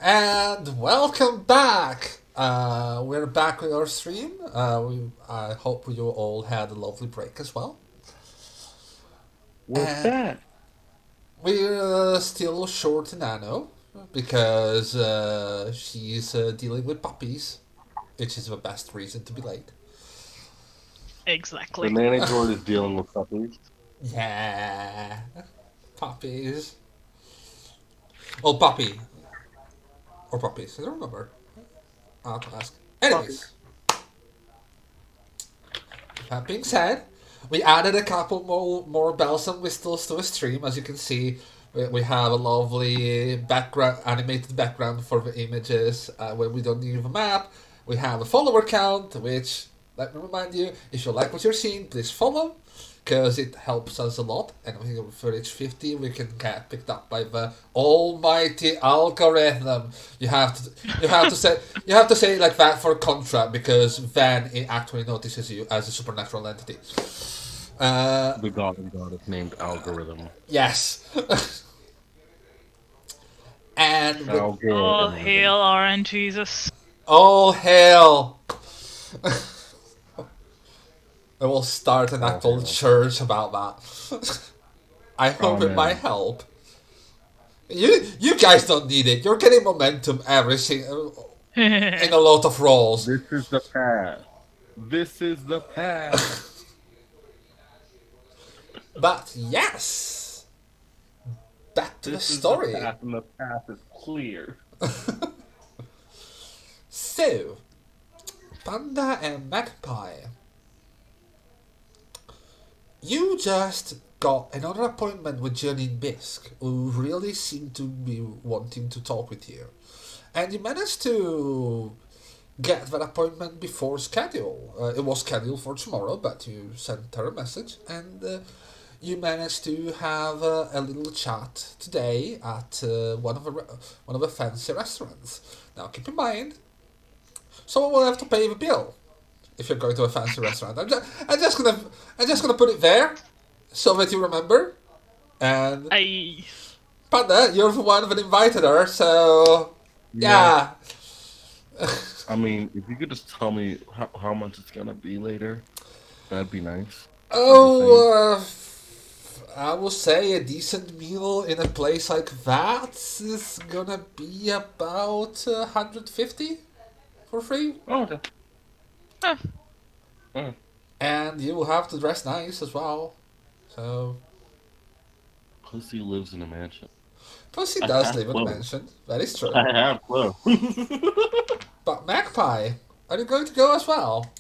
And welcome back! We're back with our stream. I hope you all had a lovely break as well. We're back. We're still short Nano because she's dealing with puppies, which is the best reason to be late. Exactly. The Menagerie is dealing with puppies. Yeah, puppies. Oh, puppy. Or puppies, I don't remember. I'll have to ask. Anyways, that being said, we added a couple more bells and whistles to the stream. As you can see, we have a lovely background, animated background for the images where we don't need a map. We have a follower count, which, let me remind you, if you like what you're seeing, please follow, because it helps us a lot. And when we reach 50, we can get picked up by the almighty algorithm. You have to say it like that for Contra, because then it actually notices you as a supernatural entity. The god is named Algorithm. Yes. And all hail RNGesus. All hail. I will start an actual church about that. I hope it might help. You guys don't need it. You're getting momentum every single in a lot of roles. This is the path. This is the path. But yes, back to the story. The path, and the path is clear. So, Panda and Magpie, you just got another appointment with Janine Bisk, who really seemed to be wanting to talk with you. And you managed to get that appointment before schedule. It was scheduled for tomorrow, but you sent her a message, and you managed to have a little chat today at one of the fancy restaurants. Now, keep in mind, someone will have to pay the bill if you're going to a fancy restaurant. I'm just gonna put it there so that you remember. And Panda, you're the one that invited her, so yeah. I mean, if you could just tell me how much it's gonna be later, that'd be nice. Oh, I will say a decent meal in a place like that is gonna be about 150 for free. Oh, okay. And you will have to dress nice as well. So. Pussy lives in a mansion. Pussy does live in a mansion. That is true. I have clothes. But Magpie, are you going to go as well?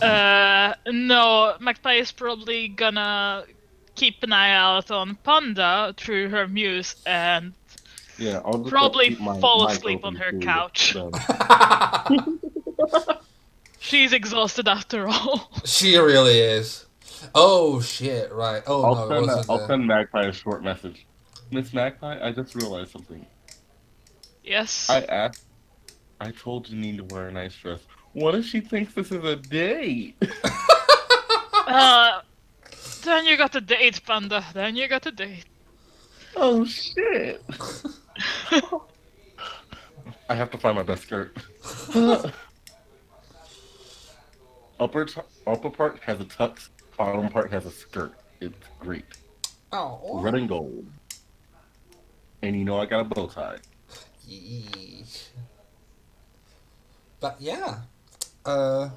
No, Magpie is probably gonna keep an eye out on Panda through her muse and I'll just probably fall asleep on her couch. She's exhausted after all. She really is. Oh shit! Right. Oh I'll send Magpie a short message. Miss Magpie, I just realized something. Yes. I told Janine to wear a nice dress. What if she thinks this is a date? Then you got a date, Panda. Then you got a date. Oh shit! I have to find my best skirt. Upper part has a tux. Bottom part has a skirt. It's great. Oh. Red and gold. And you know I got a bow tie. Yee. But yeah, uh,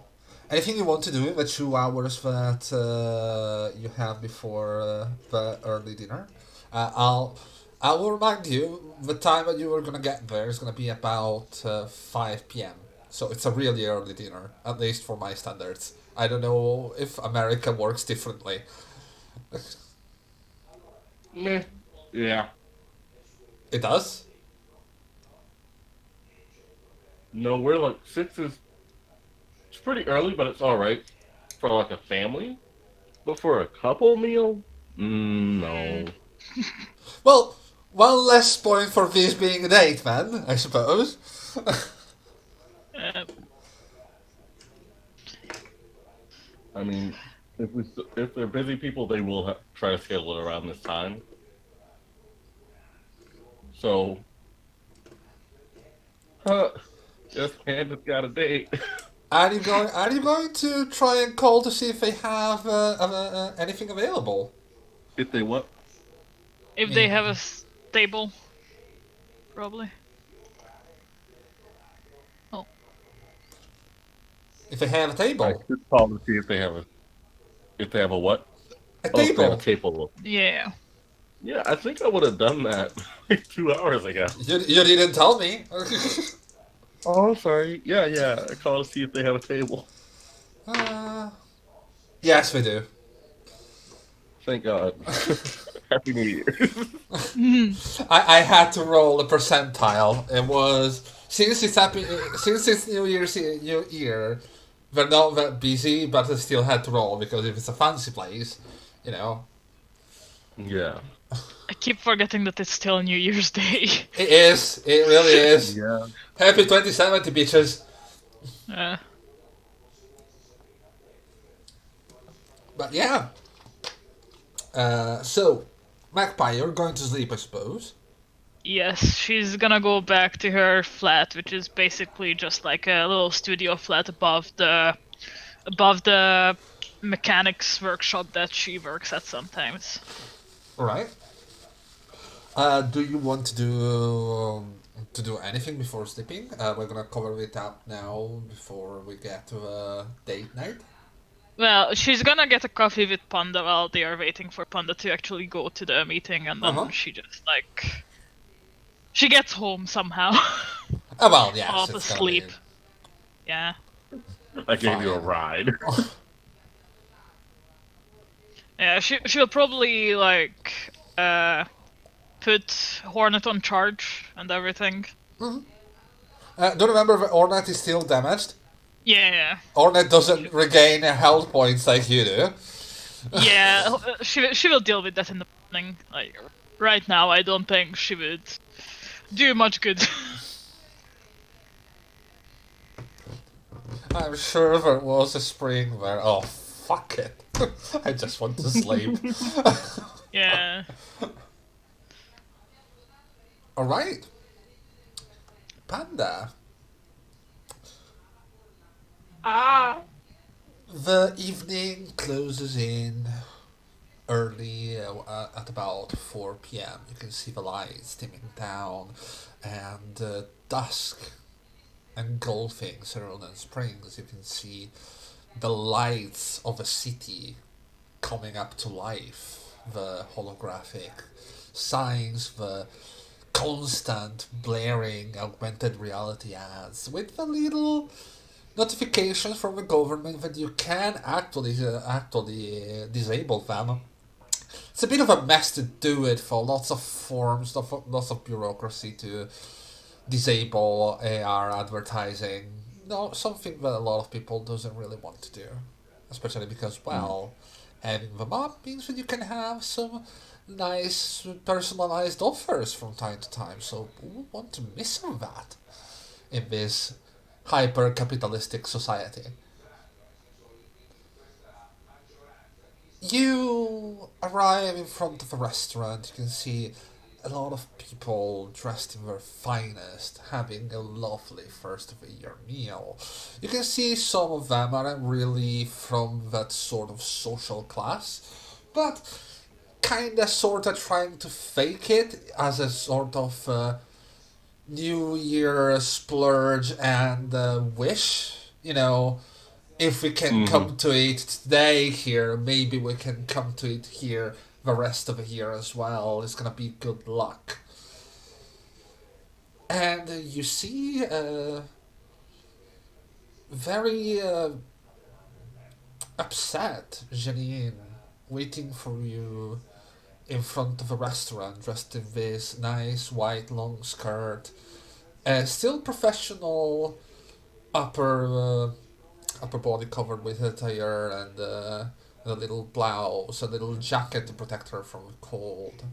anything you want to do in the 2 hours that you have before the early dinner? I will remind you the time that you are gonna get there is gonna be about 5 p.m. So it's a really early dinner, at least for my standards. I don't know if America works differently. Meh. Yeah. It does. No, we're like 6 is. It's pretty early, but it's all right for like a family. But for a couple meal, Mm, no. Well, one less point for this being a date, man. I suppose. uh, I mean, if they're busy people, they will try to schedule it around this time. So, huh, guess Panda's got a date. Are you going to try and call to see if they have anything available? If they what? if I they mean, have a stable, probably. Oh, if they have a I table, should call to see if they have a what? a Oh, if they have a table. table. yeah. Yeah, I think I would have done that like 2 hours ago. You didn't tell me. Oh, I'm sorry. Yeah, yeah. I called to see if they have a table. uh, yes, we do. Thank God. Happy New Year. Mhm. I had to roll a percentile. It was since it's New Year. They're not that busy, but I still had to roll because if it's a fancy place, you know, Yeah. I keep forgetting that it's still New Year's Day. it is. It really is. Yeah. Happy 2070, bitches. uh, But yeah. So, Magpie, you're going to sleep, I suppose. yes, she's gonna go back to her flat, which is basically just like a little studio flat above the mechanics workshop that she works at sometimes. All right. Do you want to do anything before sleeping? We're gonna cover it up now before we get to date night. Well, she's gonna get a coffee with Panda while they are waiting for Panda to actually go to the meeting, and Uh huh. then she just like she gets home somehow, Well, yes, half it's gonna be asleep. Yeah, I gave you a fine. ride. yeah. She'll probably like put Hornet on charge and everything. Don't remember the Ornette is still damaged. Yeah, Ornette doesn't regain health points like you do. yeah. She will deal with that in the morning. Like right now, I don't think she would do much good. I'm sure there was a spring where, oh, fuck it. I just want to sleep. Yeah. Alright. Panda. The evening closes in early at about 4 p.m. You can see the lights dimming down and dusk engulfing Cerulean Springs. You can see the lights of a city coming up to life, the holographic signs, the constant blaring augmented reality ads with the little notifications from the government that you can actually disable them. It's a bit of a mess to do it for lots of forms, lots of bureaucracy to disable AR advertising. No, something that a lot of people doesn't really want to do, especially because well, having them up means that you can have some nice personalized offers from time to time. So who would want to miss on that in this hyper capitalistic society? You arrive in front of a restaurant, you can see a lot of people dressed in their finest, having a lovely first of the year meal. You can see some of them aren't really from that sort of social class, but kinda sorta trying to fake it as a sort of New Year splurge and wish. You know, if we can Mm-hmm. come to it today here, maybe we can come to it here the rest of the year as well. It's gonna be good luck. And you see very upset Janine waiting for you in front of a restaurant dressed in this nice white long skirt. Still professional upper upper body covered with attire and a little blouse, a little jacket to protect her from the cold,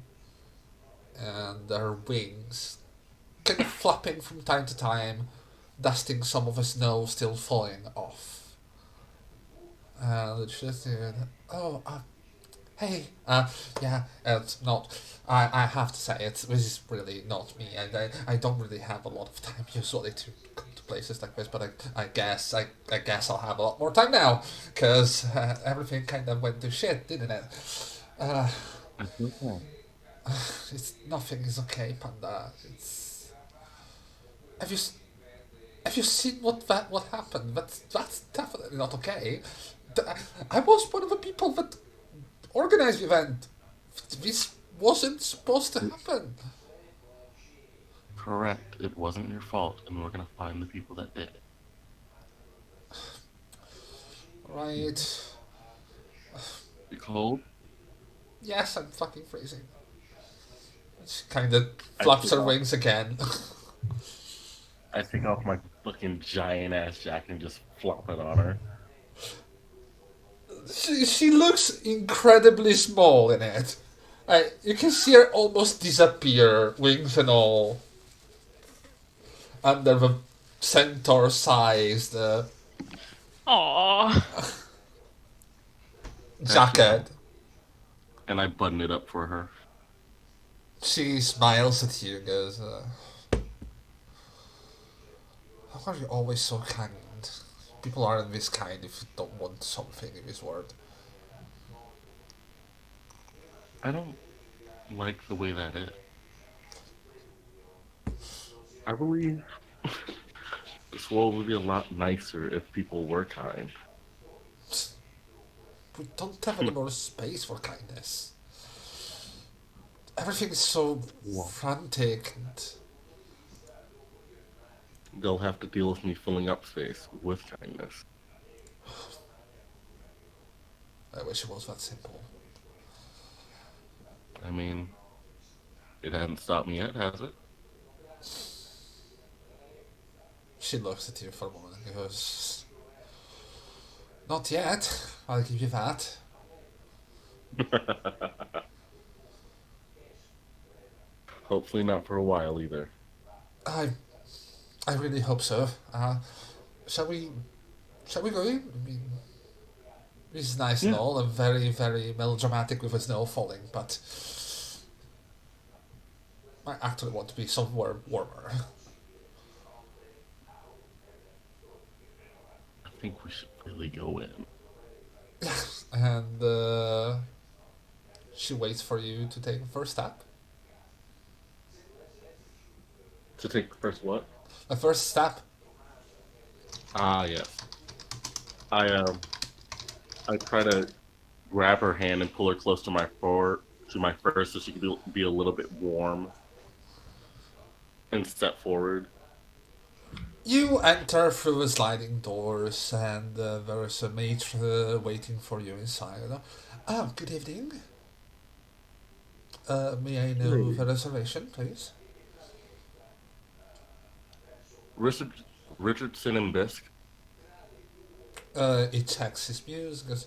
and her wings kind of flapping from time to time, dusting some of the snow still falling off. And she said, "Oh, hey, yeah, it's not. I have to say, this is really not me, and I don't really have a lot of time usually to come to places like this. But I guess I'll have a lot more time now, because everything kind of went to shit, didn't it? Uh, I think so. it's nothing is okay, Panda. It's have you s- have you seen what happened? That's definitely not okay. I was one of the people that organized the event. This wasn't supposed to happen. Correct. It wasn't your fault, and we're gonna find the people that did it. Right. You cold? Yes, I'm fucking freezing. She kind of I flaps take her off. wings again. I take off my fucking giant ass jacket and just flop it on her. She looks incredibly small in it. You can see her almost disappear, wings and all, under the centaur-sized Aww. jacket. And I button it up for her. She smiles at you and goes, "How are you always so kind? People aren't this kind if you don't want something in this world." I don't like the way that is. I believe this world would be a lot nicer if people were kind. We don't have any more space for kindness. Everything is so Well, frantic and they'll have to deal with me filling up space with kindness. I wish it was that simple. I mean, it hasn't stopped me yet, has it? She looks at you for a moment and goes, "Not yet, I'll give you that." Hopefully not for a while either. I I really hope so. Shall we shall we go in? I mean, it's nice and Yeah. all and very, very melodramatic with the snow falling, but I actually want to be somewhere warmer. I think we should really go in. And she waits for you to take the first step. To take the first what? The first step. Ah, yes. I I try to grab her hand and pull her close to my fur so she can be a little bit warm and step forward. You enter through the sliding doors, and there is a maitre waiting for you inside. Good evening. May I know Lady. the reservation, please? Richard, Richardson and Bisque. He checks his muse, goes,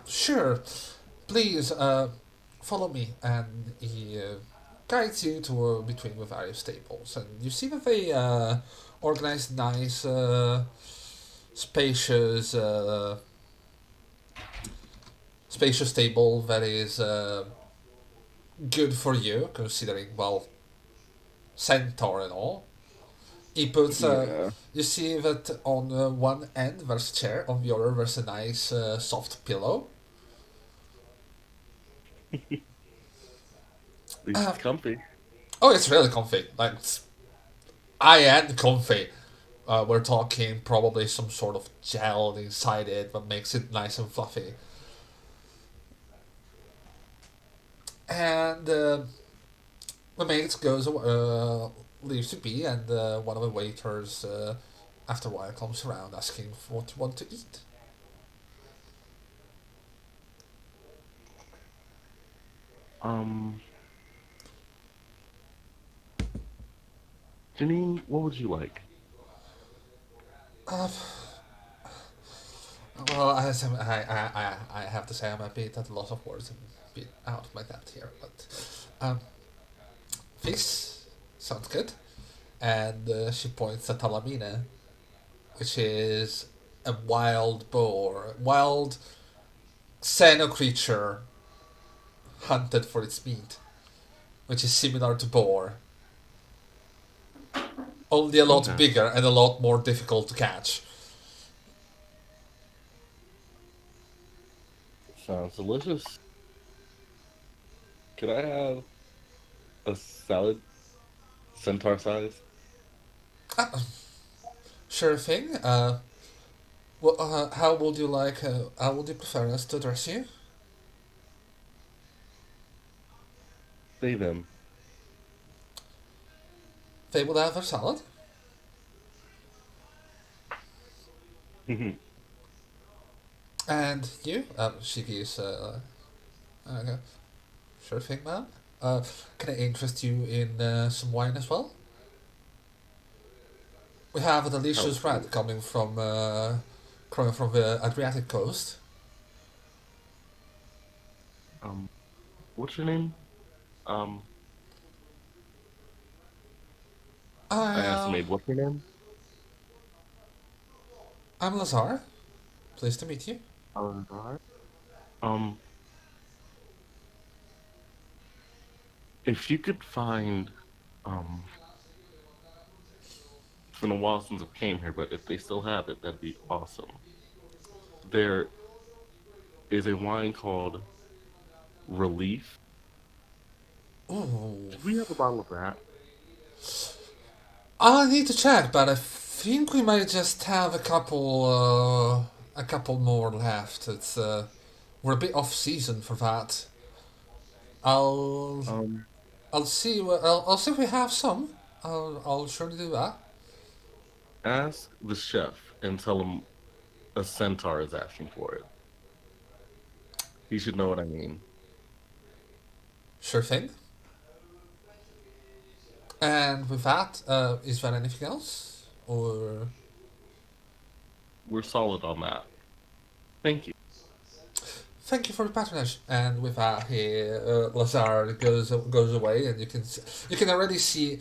sure, please, follow me, and he guides you to between the various tables, and you see that they organize nice, spacious, spacious table that is good for you, considering, well, centaur and all. He puts Yeah. you see that on one end there's a chair, on the other there's a nice soft pillow. At least it's comfy. Oh, it's really comfy. Like, it's high-end comfy. We're talking probably some sort of gel inside it that makes it nice and fluffy. And the maid leaves to be, and one of the waiters, after a while, comes around asking for what you want to eat. Um, Janine, what would you like? Uh, well, I have to say I'm a bit at a loss of words and a bit out of my depth here, but this sounds good. And she points at Talamina, which is a wild boar, wild xeno creature hunted for its meat, which is similar to boar, only a lot Okay. bigger and a lot more difficult to catch. Sounds delicious. Could I have a salad centaur size? Uh, sure thing. Well, how would you like? How would you prefer us to address you? Say them. They will have a salad, and you. She gives. Okay. Sure thing, ma'am. Can I interest you in some wine as well? We have a Oh, delicious red coming from the Adriatic coast. um, what's your name? Um, I I asked the maid, what's your name? I'm Lazar. Pleased to meet you. Alright. Um, if you could find, um, it's been a while since I came here, but if they still have it, that'd be awesome. There is a wine called Relief. Ooh. Do we have a bottle of that? I need to check, but I think we might just have a couple more left. It's we're a bit off season for that. I'll Um, I'll see if we have some. I'll surely do that. ask the chef and tell him a centaur is asking for it. He should know what I mean. Sure thing. And with that, is there anything else? Or We're solid on that. Thank you. thank you for the patronage. And with that, Lazar goes away, and you can already see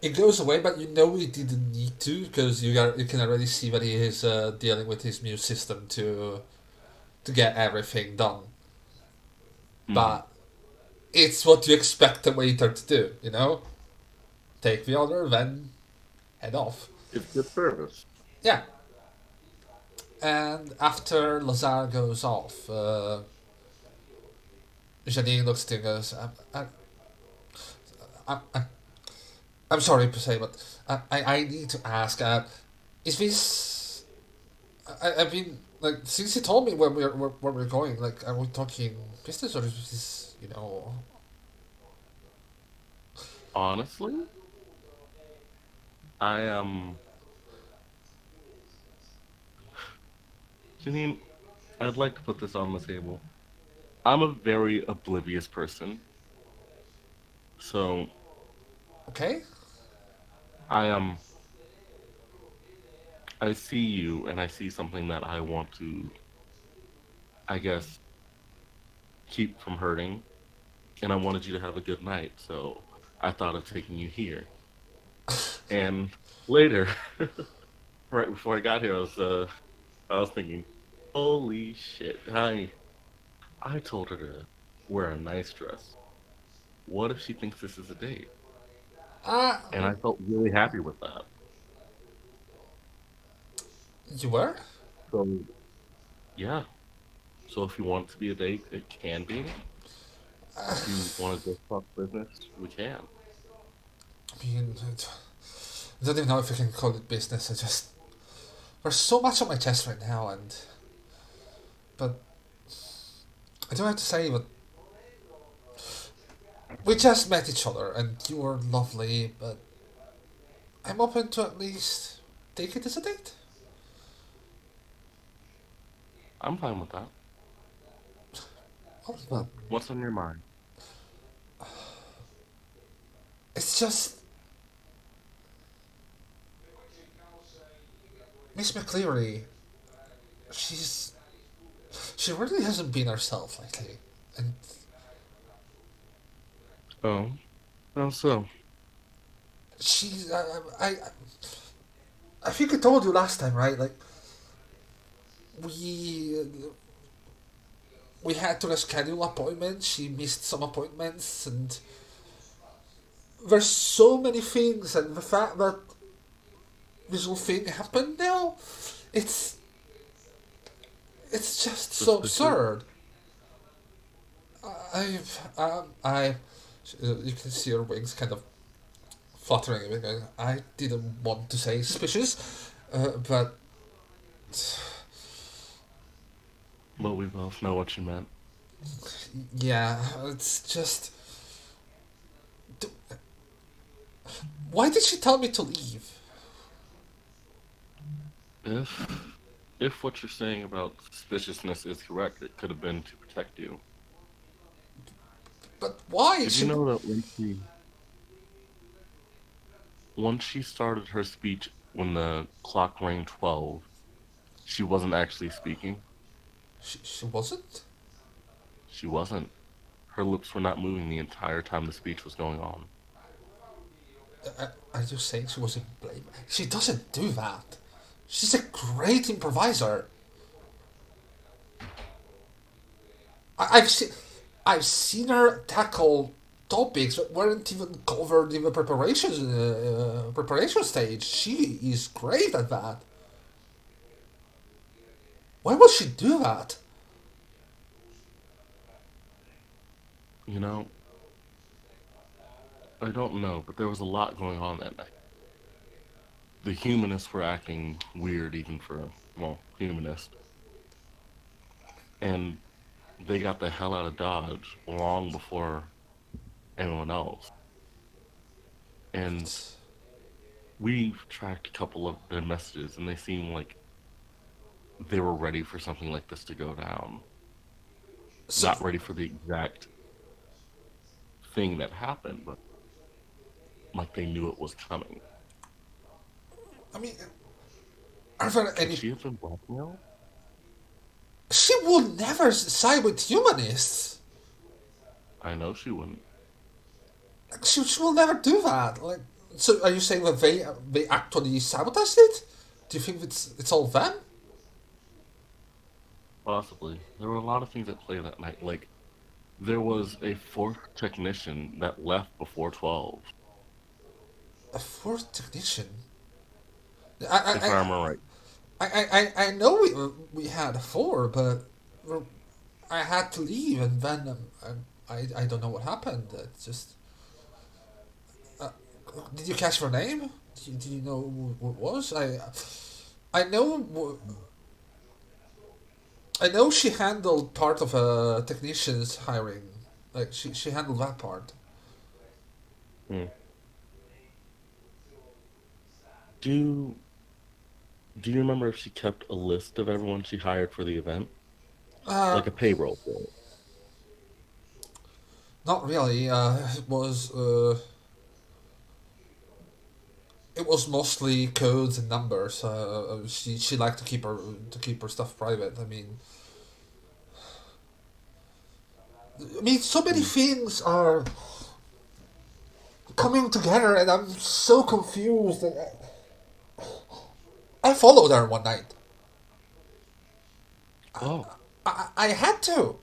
it goes away, but you know he didn't need to because you can already see that he is dealing with his new system to get everything done. Hmm. But it's what you expect a waiter to do, you know? Take the order, then head off. It's good service. Yeah. And after Lazar goes off, Janine looks at him and goes, I'm, I'm sorry to say, but I need to ask, is this... I mean, like, since you told me where we're going, like, are we talking business or is this, you know... Honestly, I Janine, I'd like to put this on the table. I'm a very oblivious person, so Okay? I I see you and I see something that I want to, I guess, keep from hurting, and I wanted you to have a good night, so I thought of taking you here. And later, right before I got here, I was thinking, holy shit, I told her to wear a nice dress. What if she thinks this is a date? Uh, And I felt really happy with that. you were? So yeah. So if you want it to be a date, it can be. If you want to just talk business, we can. I mean, I don't even know if I can call it business. There's so much on my chest right now, but I don't have to say, but we just met each other, and you were lovely, but I'm open to at least take it as a date. I'm fine with that. Well, What's on your mind? it's just Miss McCleary. She's she really hasn't been herself lately, and Oh, how so? she's I think I told you last time, right? Like we we had to reschedule appointments. She missed some appointments, and there's so many things, and the fact that this whole thing happened now, it's it's just so Suspicious? absurd. I you can see her wings kind of fluttering a bit. I didn't want to say suspicious, but But we both know what you meant. yeah, it's just. Why did she tell me to leave? If if what you're saying about suspiciousness is correct, it could have been to protect you. But why? Did you know that once she started her speech when the clock rang 12, she wasn't actually speaking? She wasn't? She wasn't. Her lips were not moving the entire time the speech was going on. Are you saying she was in blame? She doesn't do that. She's a great improviser. I've seen, I've seen her tackle topics that weren't even covered in the preparation stage. She is great at that. Why would she do that? You know, I don't know, but there was a lot going on that night. The humanists were acting weird, even for, well, humanists. And they got the hell out of Dodge long before anyone else. And It's, we've tracked a couple of their messages, and they seem like they were ready for something like this to go down. so, Not ready for the exact thing that happened, but like they knew it was coming. I mean, are there Could any? she have been blackmailed? She will never side with humanists. I know she wouldn't. She will never do that. Like, so are you saying that they actually sabotaged it? Do you think it's all them? Possibly. There were a lot of things at play that night. Like, there was a fourth technician that left before 12, A fourth technician. if I I remember right. I know we had four, but I had to leave, and then I don't know what happened. It's just. Uh, did you catch her name? Did you know who it was? I know I know she handled part of a technician's hiring. Like she handled that part. Hmm. Do Do you remember if she kept a list of everyone she hired for the event? Uh, Like a payroll for it? Not really. It was mostly codes and numbers. She liked to keep her stuff private. I mean, so many Hmm. things are coming together, and I'm so confused. And I followed her one night. Oh, I had to.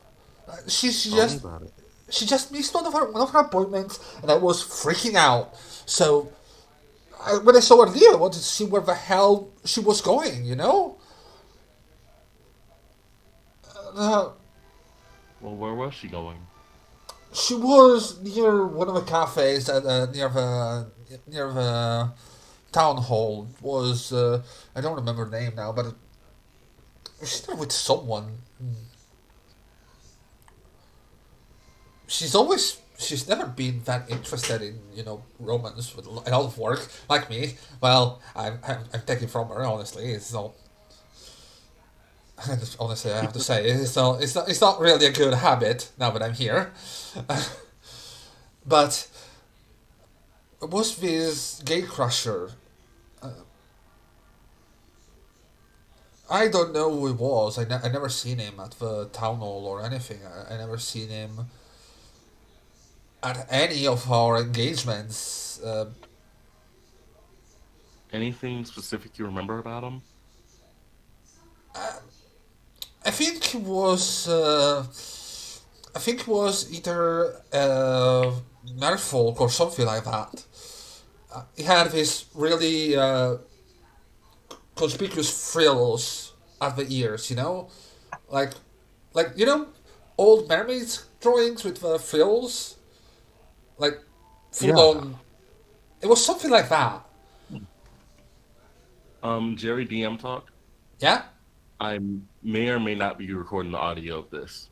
She tell me just about it. she just missed one of her appointments, and I was freaking out. So when I saw her leave, I wanted to see where the hell she was going. You know. Uh, Well, where was she going? She was near one of the cafes at near the town hall. Was I don't remember the name now, but she's there with someone. She's never been that interested in romance with a lot of work like me. Well, I'm taking from her honestly. It's not honestly I have to say it's not really a good habit now that I'm here. But was this gay crusher? I don't know who it was. I never seen him at the town hall or anything. I never seen him at any of our engagements. Anything specific you remember about him? I think it was. I think it was either Merfolk or something like that. He had this really conspicuous frills at the ears, like like old mermaid drawings with frills, like full Yeah. on. It was something like that. Jerry DM talk. Yeah. I may or may not be recording the audio of this.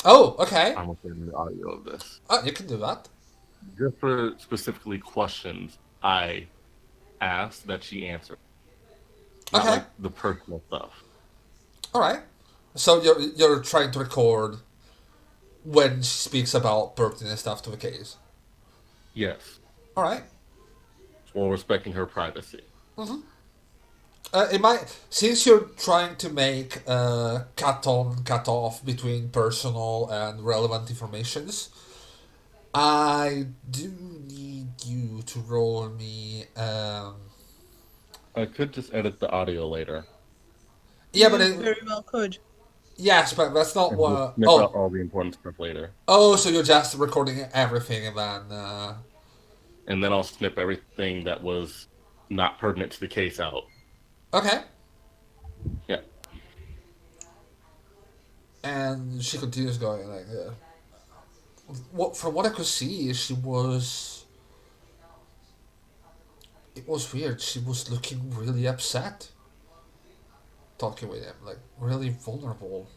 Oh, okay. I'm recording the audio of this. Oh, you can do that. Just for specifically questions I asked that she answered. Not Okay. like the personal stuff. All right. So you're trying to record when she speaks about pertinent stuff to the case. Yes. All right. While respecting her privacy. It might since you're trying to make cut on cut off between personal and relevant informations. I do need you to roll me. I could just edit the audio later Yeah, but You very well could. yes, but that's not and just what. snip out Oh, all the important stuff later. so you're just recording everything and then. And then I'll snip everything that was not pertinent to the case out. Okay. Yeah. And she continues going like, what from what I could see, she was. It was weird. She was looking really upset. Talking with him, like really vulnerable.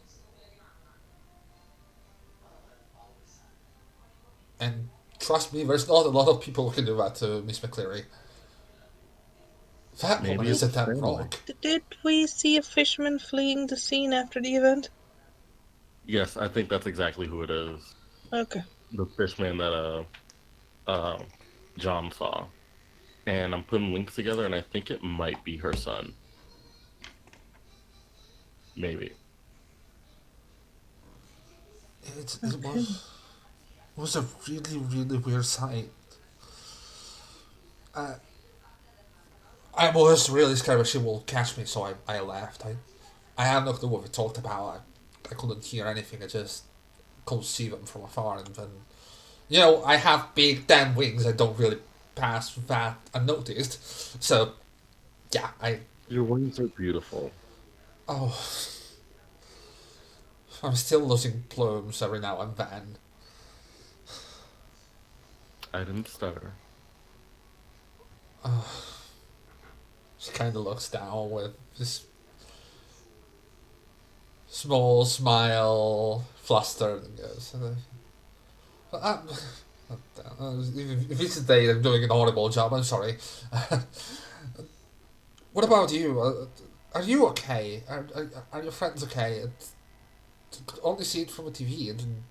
And trust me, there's not a lot of people who can do that to Miss McCleary. That woman Maybe is a it's damn family. rock. Did we see a fisherman fleeing the scene after the event? Yes, I think that's exactly who it is. Okay. The fishman that John saw. And I'm putting links together, and I think it might be her son. Maybe. It was a really, really weird sight. I was really scared that she will catch me, so I left. I had no clue what we talked about. I couldn't hear anything. I just could see them from afar, and then I have big damn wings. I don't really pass that unnoticed. So yeah, Your wings are beautiful. oh, I'm still losing plumes every now and then. I didn't stutter. She kind of looks down with this small smile, flustered, and goes, if it's a day I'm doing an audible job, I'm sorry. What about you? Are you okay? Are your friends okay? To only see it from the TV, and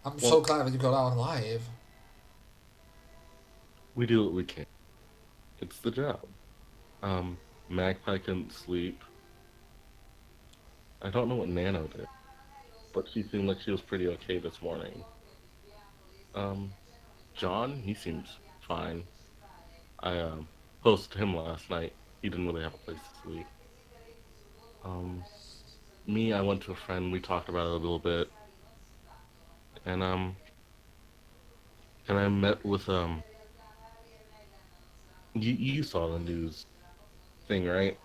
I'm so Well, glad that you got out alive. we do what we can. It's the job. Magpie couldn't sleep. I don't know what Nano did, but she seemed like she was pretty okay this morning. Um, John, he seems fine. I posted him last night. He didn't really have a place to sleep. Um, Me, I went to a friend. We talked about it a little bit, and I met with You saw the news thing, right?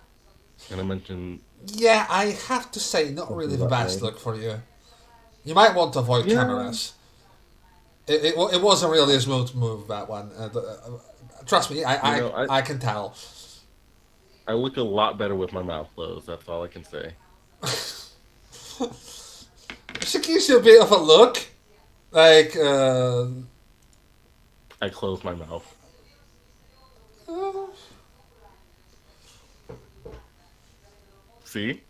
And I mentioned Yeah, I have to say, not something really the about best May. look for you. You might want to avoid Yeah. cameras. It wasn't really a smooth move, that one. Trust me, You know, I can tell. I look a lot better with my mouth closed. That's all I can say. She gives you a bit of a look, like, I close my mouth. uh, See?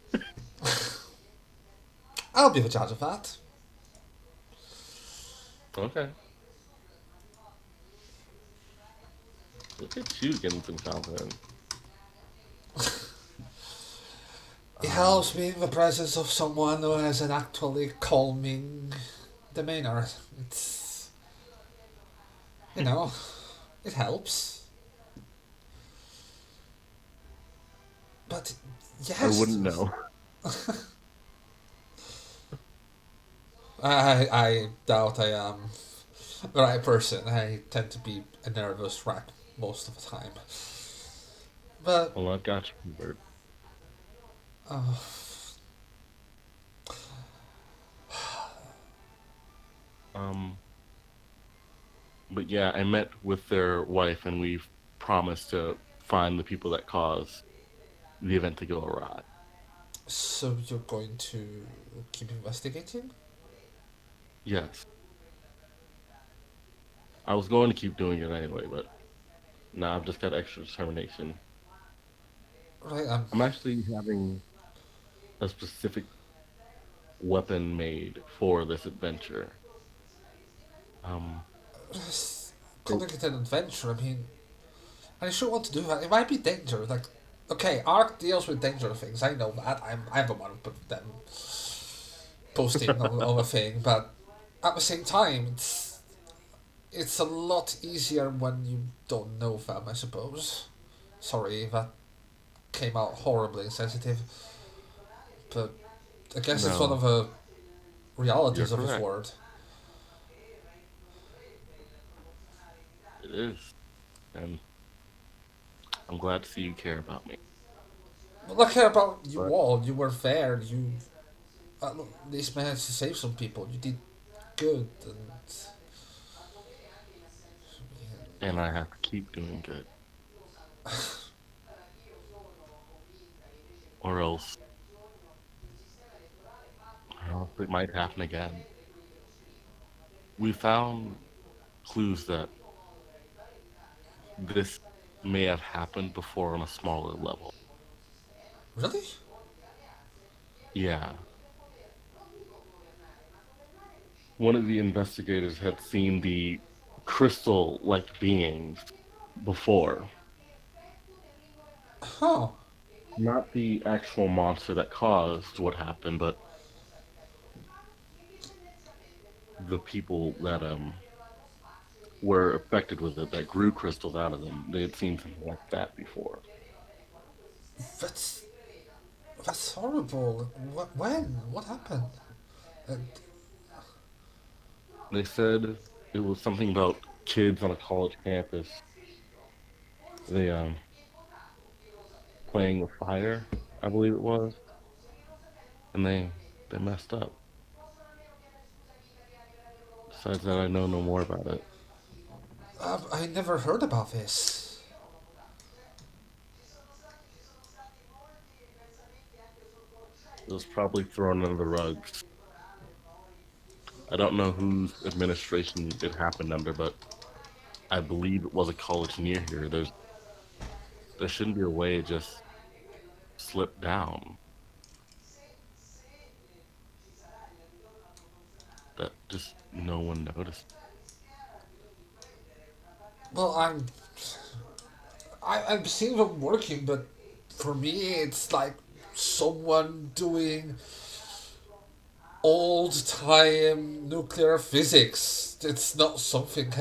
I'll be the judge of that. Okay. Look at you getting some confidence. It Um, helps me in the presence of someone who has an actually calming demeanor. It's, you know, it helps. But I yes, wouldn't know. I doubt I am the right person. I tend to be a nervous wreck most of the time. But Well, I've got you covered. uh, Um, but yeah, I met with their wife, and we've promised to find the people that caused the event to go awry. so you're going to keep investigating? Yes, I was going to keep doing it anyway, but now I've just got extra determination. Right. I'm actually having a specific weapon made for this adventure. Um, Calling it an adventure. I mean, I sure want to do that. It might be dangerous. Like, okay, Ark deals with dangerous things. I know that. I'm the one who put them posting on a thing, but at the same time, it's a lot easier when you don't know them. I suppose. Sorry, that came out horribly insensitive, but I guess it's one no, of the you're realities of this correct. world. It is, and I'm glad to see you care about me. But look here about you But all. You were there. You at least managed to save some people. You did good, and and I have to keep doing good, or else, it might happen again. We found clues that this may have happened before on a smaller level. really, Yeah, one of the investigators had seen the crystal-like beings before. huh? Not the actual monster that caused what happened, but the people that were affected with it that grew crystals out of them. They had seen something like that before. That's that's horrible. What? When? What happened? Uh, They said it was something about kids on a college campus. They playing with fire, I believe it was, and they messed up. Besides that, I know no more about it. I never heard about this. It was probably thrown under the rugs. I don't know whose administration it happened under, but I believe it was a college near here. There shouldn't be a way it just slipped down. That just no one noticed. Well, I'm seeing them working, but for me, it's like someone doing old time nuclear physics. It's not something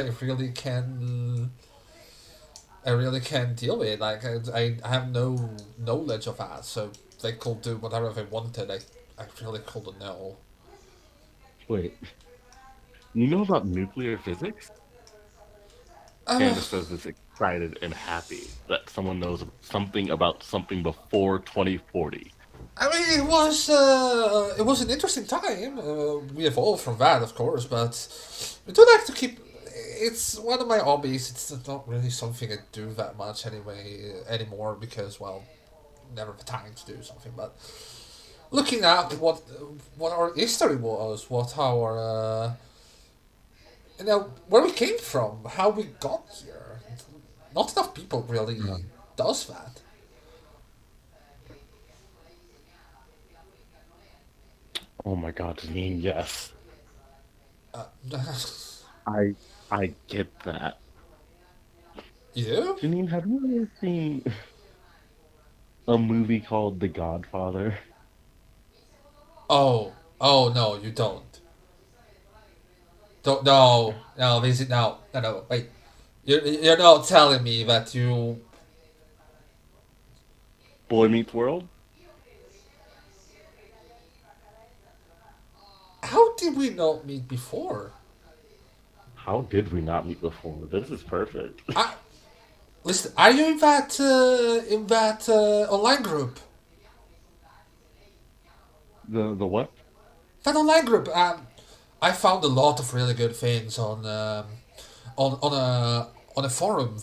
I really can deal with. Like I have no knowledge of that, so they could do whatever they wanted. I really couldn't know. Wait, you know about nuclear physics? Uh, Candace says it's excited and happy that someone knows something about something before 2040. I mean, it was an interesting time. We evolved from that, of course, but we do like to keep. It's one of my hobbies. It's not really something I do that much anyway anymore because, well, never the time to do something. But looking at what our history was, what our where we came from, how we got here. Not enough people really Yeah. does that. Oh my god, Janine, yes. Uh, I I get that. you? Janine, have you ever seen a movie called The Godfather? Oh, oh no, you don't. Don't no, no, visit no, no, no. Wait, you're not telling me that you. Boy Meets World? How did we not meet before? How did we not meet before? This is perfect. I listen. Are you in that online group? The what? That online group. I found a lot of really good things on a forum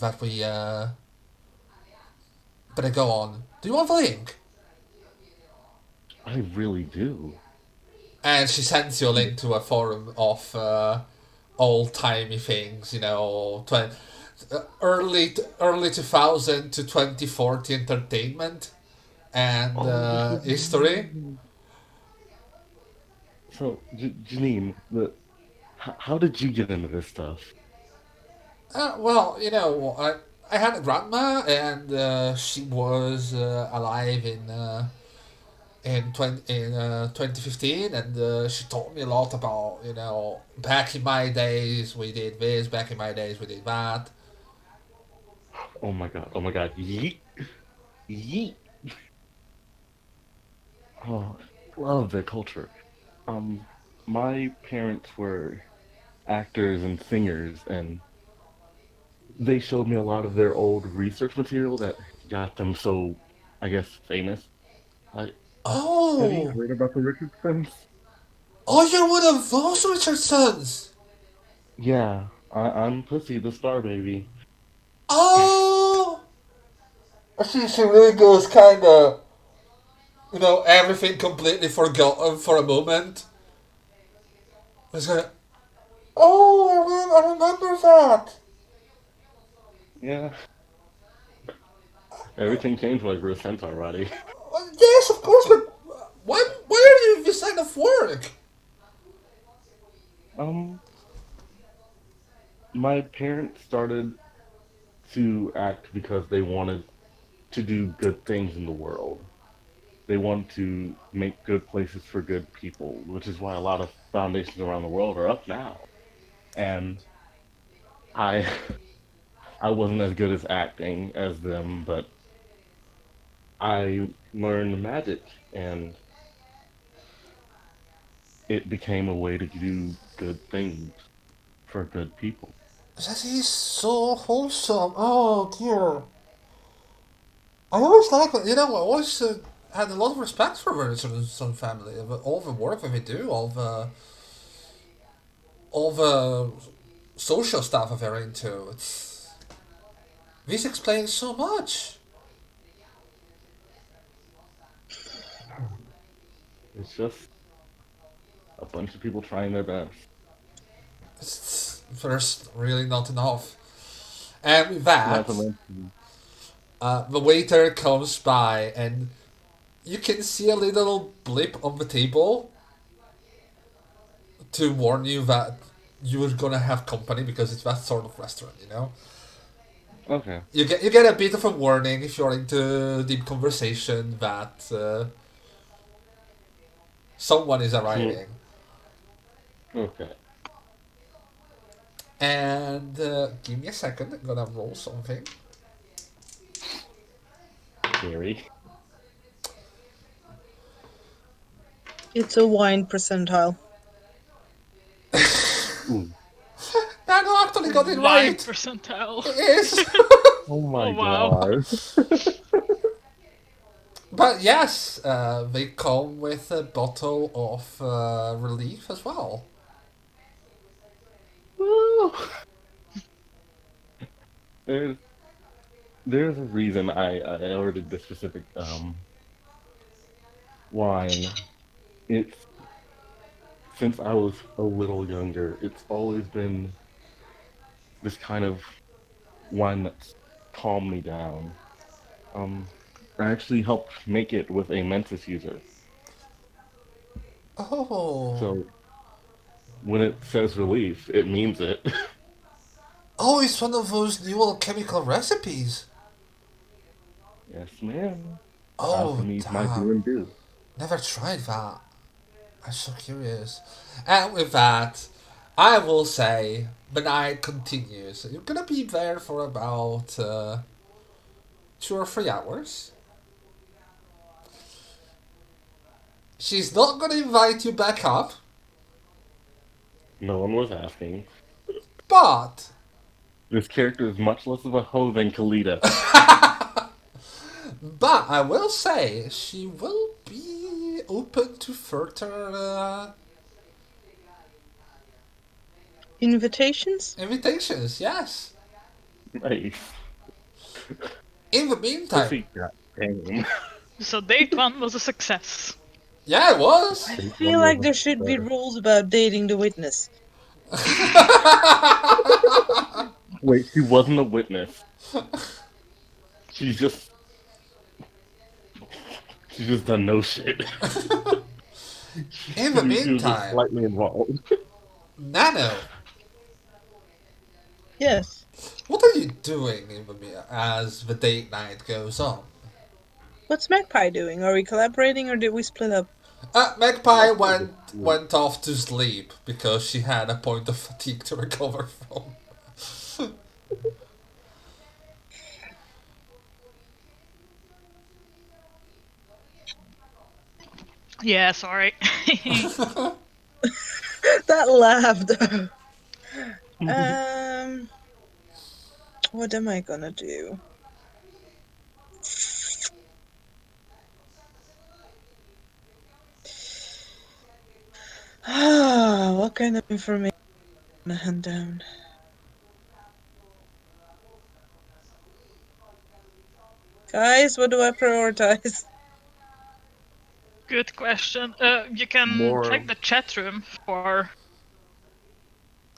that I go on. Do you want the link? I really do. And she sends you a link to a forum of old timey things, early 2000 to 2040 entertainment and history. So, Janine, how did you get into this stuff? Well, I had a grandma, and she was alive in 2015, and she taught me a lot about back in my days we did this, back in my days we did that. Oh my god, oh my god, yeet, yeet. Oh, love their culture. Um, my parents were actors and singers, and they showed me a lot of their old research material that got them so, I guess, famous. I, have you Oh, heard about the Richardsons? oh, you're one of those Richardsons. Yeah, I'm Pussy, the Star Baby. Oh, she really goes kind of, everything completely forgotten for a moment. It's kind of, oh, I remember that. Yeah, everything changed when I grew a centaur, Roddy. Yes, of course, but why are you this kind of work? Um, my parents started to act because they wanted to do good things in the world. They wanted to make good places for good people, which is why a lot of foundations around the world are up now. And I I wasn't as good as acting as them, but I learned magic and it became a way to do good things for good people. That is so wholesome. Oh dear. I always like it. I always had a lot of respect for Richardson family. All the work that they do, all the social stuff that they're into. This explains so much. It's just a bunch of people trying their best. There's really not enough. And with Not to that, mention, the waiter comes by, and you can see a little blip on the table to warn you that you're gonna have company because it's that sort of restaurant. okay. You get a bit of a warning if you're into deep conversation that someone is Hmm, arriving. okay. And give me a second, I'm gonna roll something. Scary. It's a wine percentile. Ooh. I no, actually got it Wine right. percentile. It is. Oh Oh my wow. god. But yes, they come with a bottle of relief as well. Woo! There's there's a reason I ordered this specific wine. It's since I was a little younger, it's always been this kind of wine that's calmed me down. Um, I actually helped make it with a Mentis user. Oh, So when it says relief, it means it. oh, it's one of those new alchemical recipes. Yes, ma'am. Oh, Alchemy's my do damn! and do. Never tried that. I'm so curious. And with that, I will say the night continues. You're gonna be there for about 2 or 3 hours. She's not gonna invite you back up, No one was asking. but This character is much less of a hoe than Kalita. I will say she will be open to further Invitations? invitations. Yes. Nice. In the meantime, Pussycat. Damn. So date one was a success. yeah, it was. I Date feel one was like there should be a rules about dating the witness. Wait, she wasn't a witness. She's just she's just done no shit. In the She was just meantime, slightly involved. Nano, Yes. what are you doing as the date night goes on? What's Magpie doing? Are we collaborating or did we split up? Magpie Magpie was went off to sleep because she had a point of fatigue to recover from. Yeah, sorry. That laugh though. What am I gonna do? What kind of information am I gonna hand down? Guys, what do I prioritize? Good question. You can check more the chat room for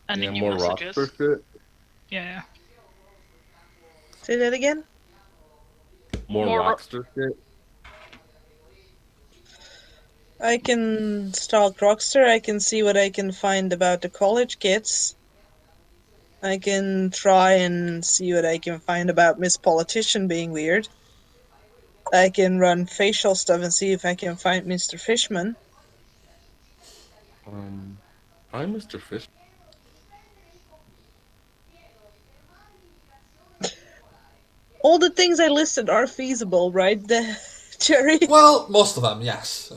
any new more Rochster messages. shit. Yeah. Say that again? More More. Rochster shit. I can stalk Rochster, I can see what I can find about the college kids. I can try and see what I can find about Miss Politician being weird. I can run facial stuff and see if I can find Mr. Fishman. Hi, Mr. Fish. All the things I listed are feasible, right, Jerry? Well, most of them, yes.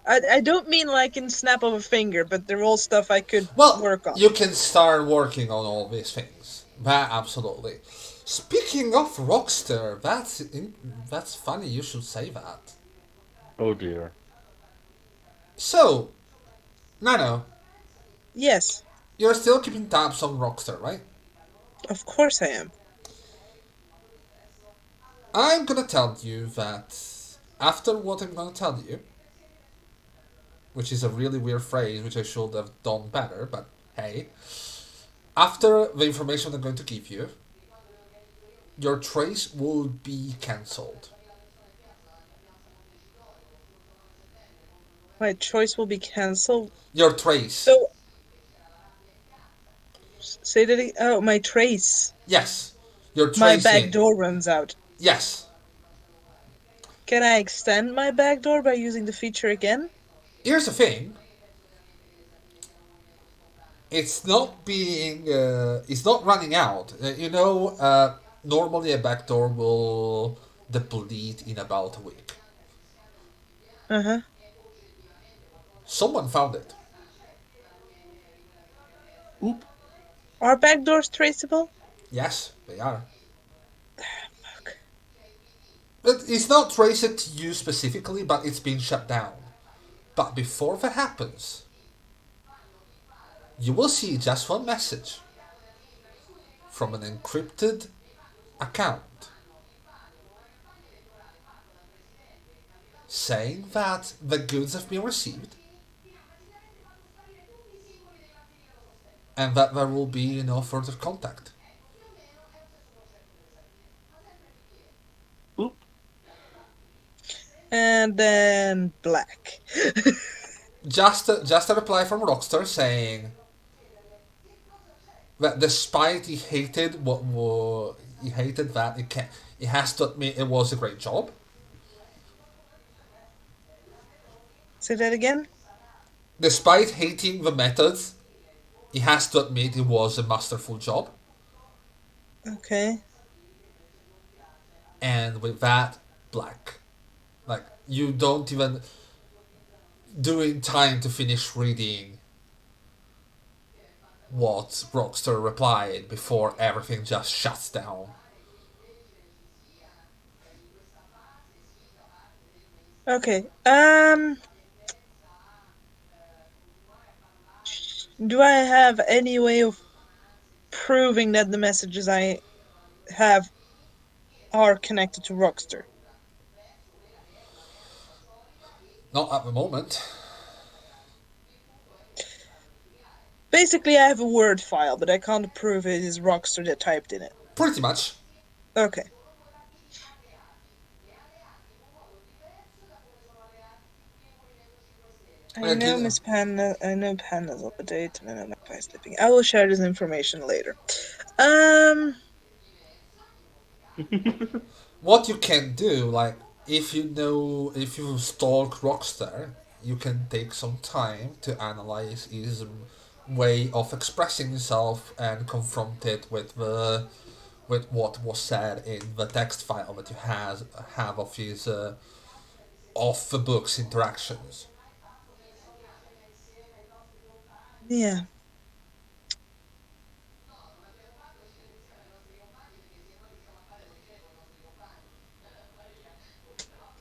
I don't mean like in snap of a finger, but they're all stuff I could Well, work on. you can start working on all these things. Absolutely. Speaking of Rockster, that's funny. You should say that. Oh dear. So, Nano, Yes, you're still keeping tabs on Rockster, right? of course I am. I'm gonna tell you that after what I'm gonna tell you, which is a really weird phrase, which I should have done better, but hey, after the information I'm going to give you, your trace will be cancelled. My choice will be cancelled. Your trace. So, say that again. Oh, my trace. Yes. Your My trace back in. door runs out. Yes. Can I extend my back door by using the feature again? Here's the thing. It's not being. It's not running out. Normally a backdoor will deplete in about a week. Uh-huh. Someone found it. Oop. Are backdoors traceable? Yes, they are. Fuck. It's not traced to you specifically, but it's been shut down. But before that happens, you will see just one message from an encrypted account saying that the goods have been received and that there will be no further contact. Oop. And then black. Just a reply from Rochster saying that despite he hated that he has to admit it was a great job. Say that again? Despite hating the methods, he has to admit it was a masterful job. Okay. And with that, black. Like, you don't even during time to finish reading what Rochster replied before everything just shuts down. Okay. Do I have any way of proving that the messages I have are connected to Rochster? Not at the moment. Basically, I have a Word file, but I can't prove it is Rochster that typed in it. Pretty much. Okay. I know Miss Panda. I know Panda's on the date, and I know Magpie is sleeping. I will share this information later. What you can do, like, if you stalk Rockstar, you can take some time to analyze his way of expressing himself and confront it with what was said in the text file that you have of his of the book's interactions. Yeah.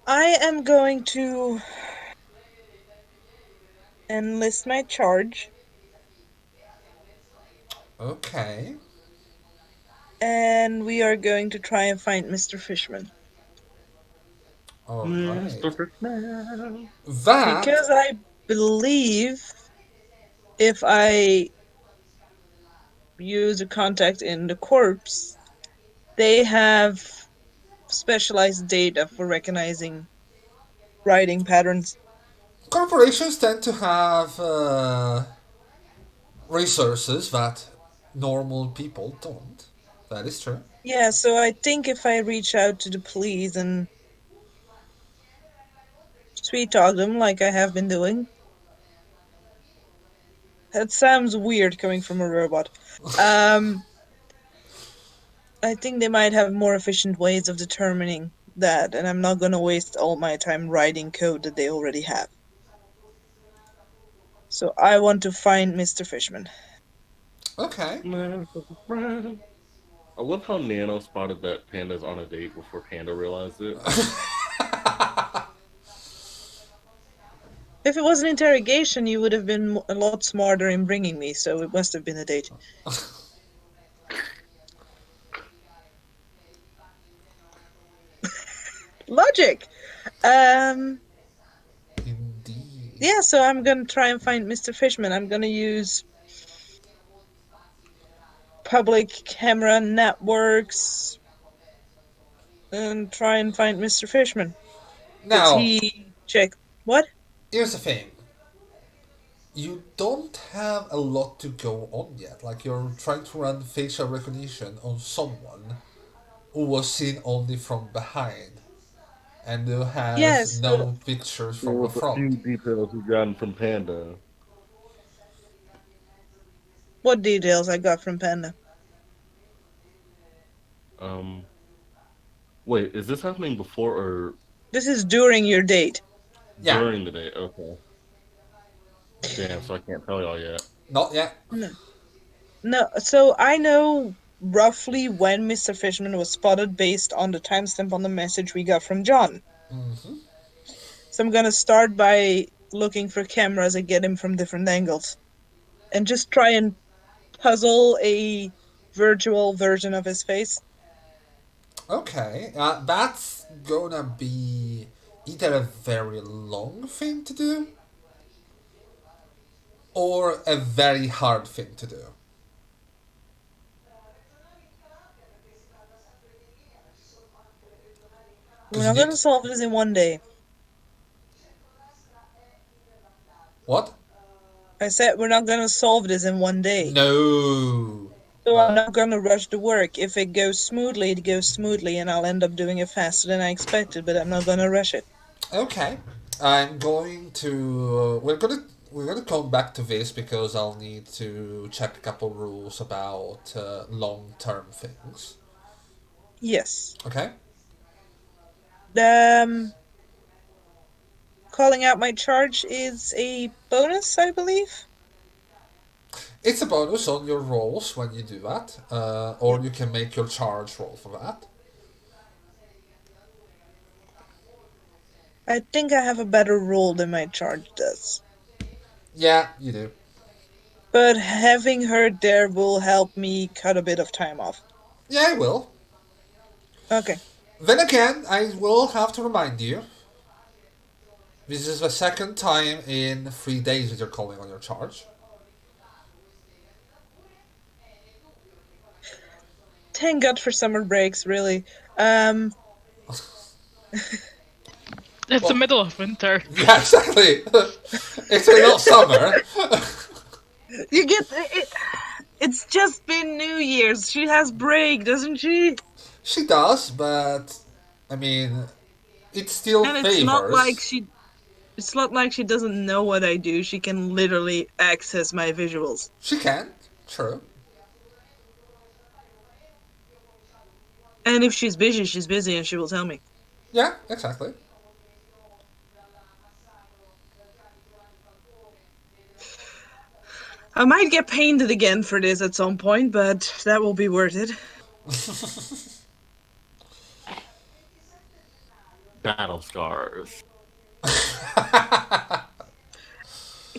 I am going to enlist my charge. Okay. And we are going to try and find Mr. Fishman. All right. Mr. Fishman. That Because I believe if I use a contact in the corpse, they have specialized data for recognizing writing patterns. corporations tend to have resources that normal people don't. That is true. Yeah, so I think if I reach out to the police and sweet talk them like I have been doing. That sounds weird coming from a robot. I think they might have more efficient ways of determining that, and I'm not gonna waste all my time writing code that they already have. So I want to find Mr. Fishman. Okay. Mr. Fishman. I love how Nano spotted that Panda's on a date before Panda realized it. If it was an interrogation, you would have been a lot smarter in bringing me, so it must have been a date. Logic! Indeed. Yeah, so I'm gonna try and find Mr. Fishman. I'm gonna use public camera networks and try and find Mr. Fishman. Because Now, he checked. What? here's the thing. You don't have a lot to go on yet. Like, you're trying to run facial recognition on someone who was seen only from behind and who has Yes. no pictures Yeah, from the with a few front. details we've gotten from Panda. What details I got from Panda? Um, Wait, is this happening before or This is during your date. Yeah, during the day? Okay. Damn, so I can't tell y'all yet. not yet. No. No, so I know roughly when Mr. Fishman was spotted based on the timestamp on the message we got from John. Mm-hmm. So I'm gonna start by looking for cameras and get him from different angles. And just try and puzzle a virtual version of his face. Okay, that's gonna be either a very long thing to do or a very hard thing to do. We're Because you not gonna need. solve this in one day. What? I said we're not gonna solve this in one day. No. So I'm No. not gonna rush the work. If it goes smoothly, it goes smoothly, and I'll end up doing it faster than I expected, but I'm not gonna rush it. Okay. I'm going to. We're gonna come back to this because I'll need to check a couple rules about long-term things. Yes. Okay. Um, Calling out my charge is a bonus, I believe. It's a bonus on your rolls when you do that, or Yep. you can make your charge roll for that. I think I have a better roll than my charge does. Yeah, you do. But having her there will help me cut a bit of time off. Yeah, I will. Okay. Then again, I will have to remind you. This is the second time in 3 days that you're calling on your charge. Thank God for summer breaks, really. Um, It's the Well, middle of winter. yeah, exactly. It's really not summer. you get it. It's just been New Year's. She has break, doesn't she? She does, but I mean, it still And it's not like favors. she. It's not like she doesn't know what I do. She can literally access my visuals. She can, true. And if she's busy, and she will tell me. Yeah, exactly. I might get painted again for this at some point, but that will be worth it. Battle scars.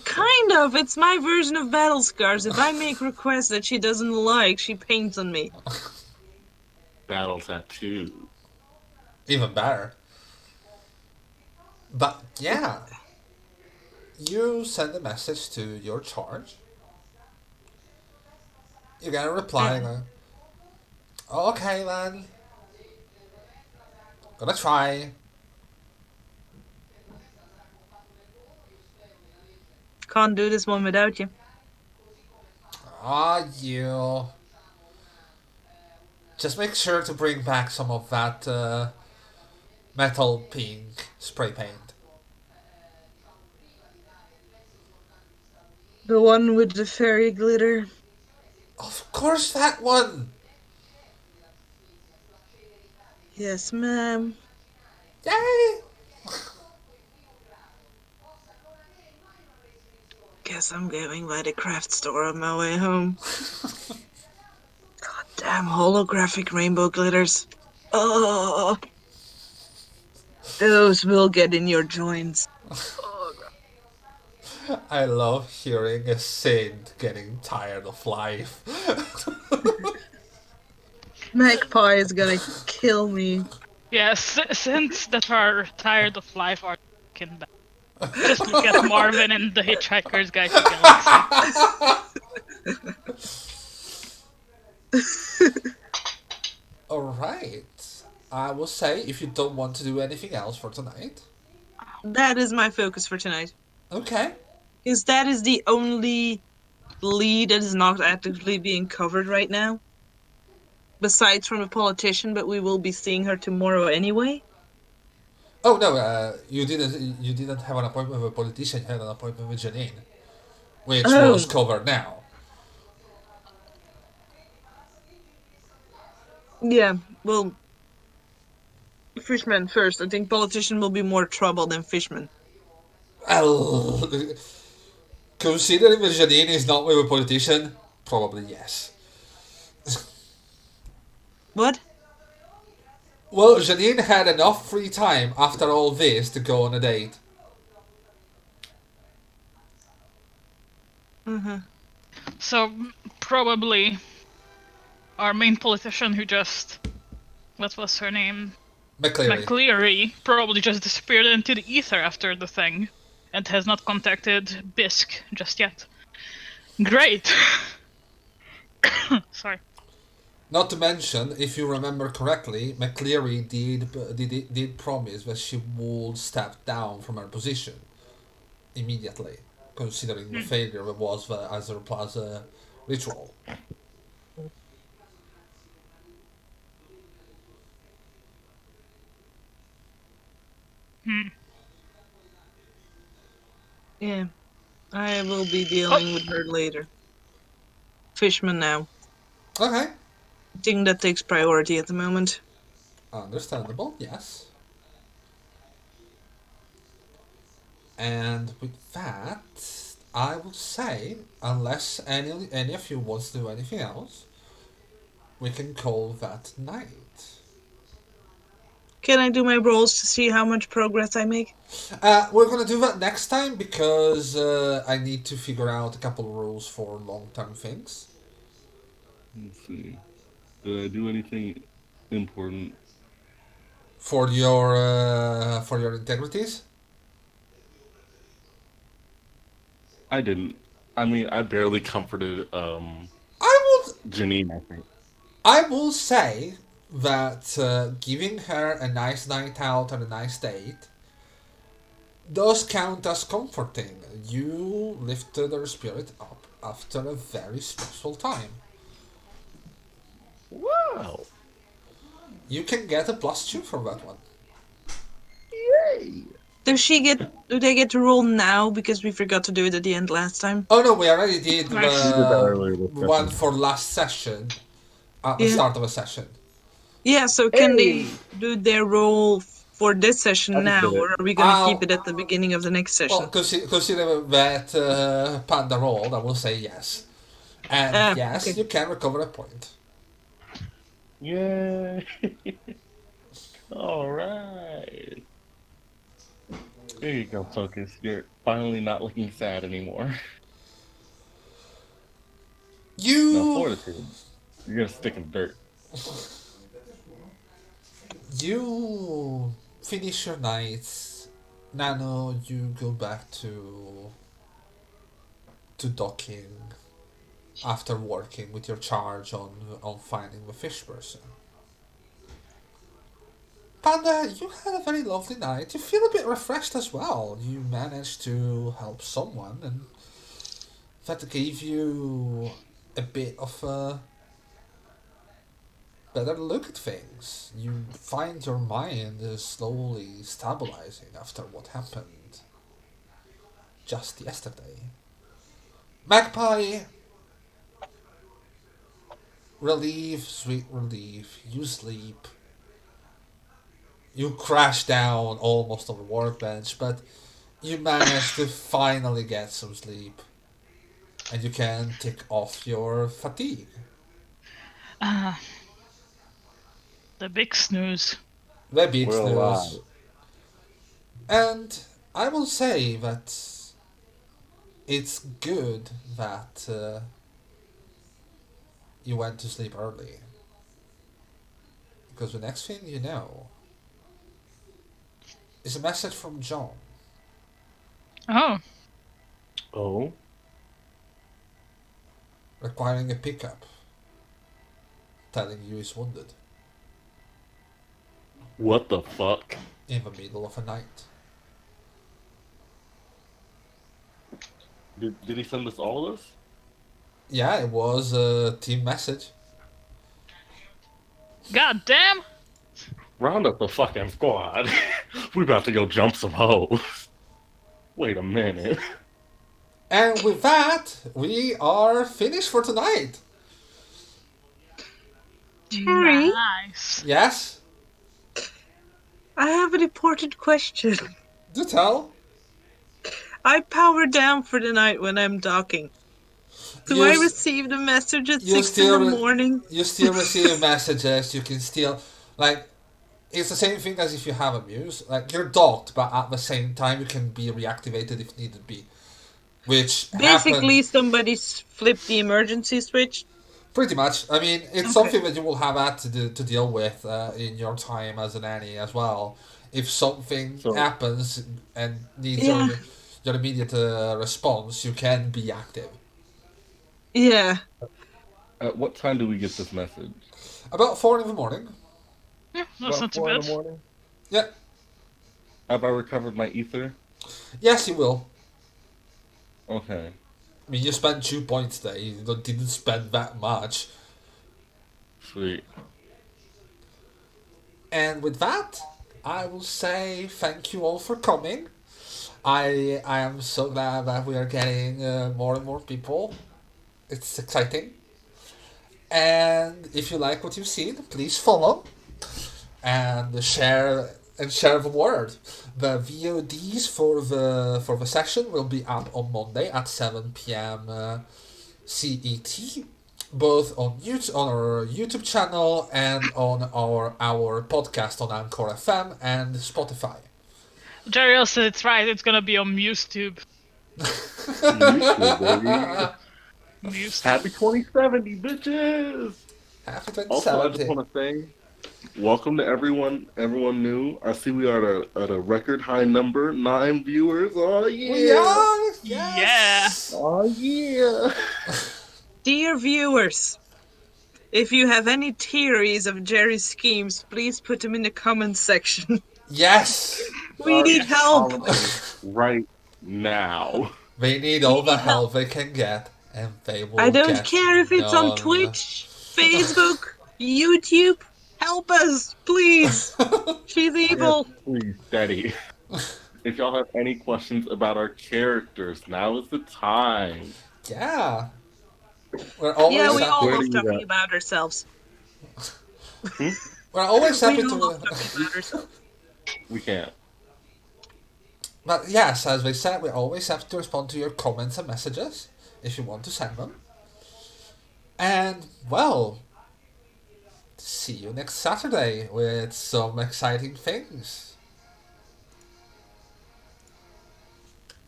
Kind of. It's my version of battle scars. If I make requests that she doesn't like, she paints on me. Battle tattoo. Even better. But yeah, you send a message to your charge. You get a reply Uh, going, okay then. Gonna try. Can't do this one without you. Ah, you. Just make sure to bring back some of that metal pink spray paint. The one with the fairy glitter. Of course, that one! Yes, ma'am. Yay! Guess I'm going by the craft store on my way home. God damn holographic rainbow glitters. Oh, those will get in your joints. Oh, I love hearing a saint getting tired of life. Magpie is gonna kill me. Yes, since that are tired of life are in back. Just look at Marvin and the Hitchhiker's Guide to Galaxy. Alright. I will say, if you don't want to do anything else for tonight. That is my focus for tonight. Okay. Because that is the only lead that is not actively being covered right now. Besides from a politician, but we will be seeing her tomorrow anyway. Oh no, you didn't. You didn't have an appointment with a politician. You had an appointment with Janine, which was Oh, covered now. yeah. Well, Fishman first. I think politician will be more trouble than Fishman. Well, considering that Janine is not with a politician, probably yes. What? Well, Janine had enough free time after all this to go on a date. So probably our main politician who just, what was her name? McCleary. McCleary probably just disappeared into the ether after the thing and has not contacted Bisk just yet. Great. Sorry. Not to mention, if you remember correctly, McCleary did promise that she would step down from her position immediately, considering the failure it was as a ritual. Yeah. I will be dealing with her later. Fishman now. Okay, I think that takes priority at the moment. understandable, yes. And with that, I would say, unless any of you wants to do anything else, we can call that night. Can I do my rolls to see how much progress I make? We're gonna do that next time because I need to figure out a couple of rules for long-term things. Let's see. Did I do anything important? For your integrities. I didn't. I mean, I barely comforted I Janine, I think. will say that giving her a nice night out and a nice date does count as comforting. You lifted her spirit up after a very stressful time. Wow. You can get a +2 from that one. Yay. Do they get to roll now because we forgot to do it at the end last time? Oh no, we already did Nice. We did that earlier this one session. for last session at the Yeah. start of a session. Yeah, so can they do their roll for this session I just now, did it. or are we gonna I'll- keep it at the beginning of the next session? Well, consider that Panda rolled, I will say yes. And yes, okay. you can recover a point. Yay. All right. There you go, Focus. You're finally not looking sad anymore. Now, You Fortitude. You're gonna stick in dirt. you finish your nights. Nano, you go back to docking after working with your charge on finding the fish person. Panda, you had a very lovely night. You feel a bit refreshed as well. You managed to help someone, and that gave you a bit of a better look at things. You find your mind is slowly stabilizing after what happened just yesterday. Magpie, relief, sweet relief. You sleep. You crash down almost on the workbench, but you manage to finally get some sleep. And you can tick off your fatigue. The big snooze. The big We're alive. snooze. And I will say that it's good that you went to sleep early. Because the next thing you know is a message from John. Oh, Oh? Requiring a pickup. Telling you he's wounded. What the fuck? In the middle of a night. Did he send us all of us? Yeah, it was a team message. god damn! Round up the fucking squad. We about to go jump some hoes. Wait a minute. And with that, we are finished for tonight. Terry? Nice. Yes? I have an important question. Do tell. I power down for the night when I'm docking. Do You I s- receive the message at you 6 in the still morning? you still receive messages. You can still like it's the same thing as if you have a muse. Like you're docked, but at the same time you can be reactivated if needed be, which happened Basically, somebody's flipped the emergency switch. pretty much. I mean, it's Okay. something that you will have had to deal with in your time as a nanny as well. If something So, happens and needs Yeah. your immediate response, you can be active. Yeah. at what time do we get this message? About 4 in the morning. Yeah, that's About not too 4 in the bad. morning. Yeah. Have I recovered my ether? Yes, you will. Okay. I mean, you spent 2 points there. You didn't spend that much. Sweet. And with that, I will say thank you all for coming. I am so glad that we are getting more and more people. It's exciting. And if you like what you've seen, please follow and share the word. The VODs for the session will be up on Monday at 7 p.m. CET, both on our YouTube channel and on our podcast on Anchor FM and Spotify. Jerry also, it's right. It's gonna be on MuseTube. YouTube, baby. Muse. Happy 2070, bitches! Happy Also, I just 2070. want to say, welcome to everyone new. I see we are at a record high number, 9 viewers. Oh yeah! We are! Yes! Oh yeah! Dear viewers, if you have any theories of Jerry's schemes, please put them in the comments section. Yes! We need help. Right now. They need all the help they can get, and they will I don't get care if it's on none. Twitch, Facebook, YouTube. Help us, please. She's evil. Yes, please, Daddy. If y'all have any questions about our characters, now is the time. Yeah. We're always Yeah, we happy. all Where love do you talking got- about ourselves. We're always We happy all love to. talking about ourselves. We can't. But yes, as we said, we always have to respond to your comments and messages if you want to send them. And well, see you next Saturday with some exciting things.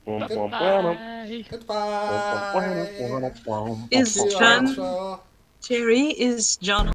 Bye. Goodbye. Is See you, John outro. Jerry? Is John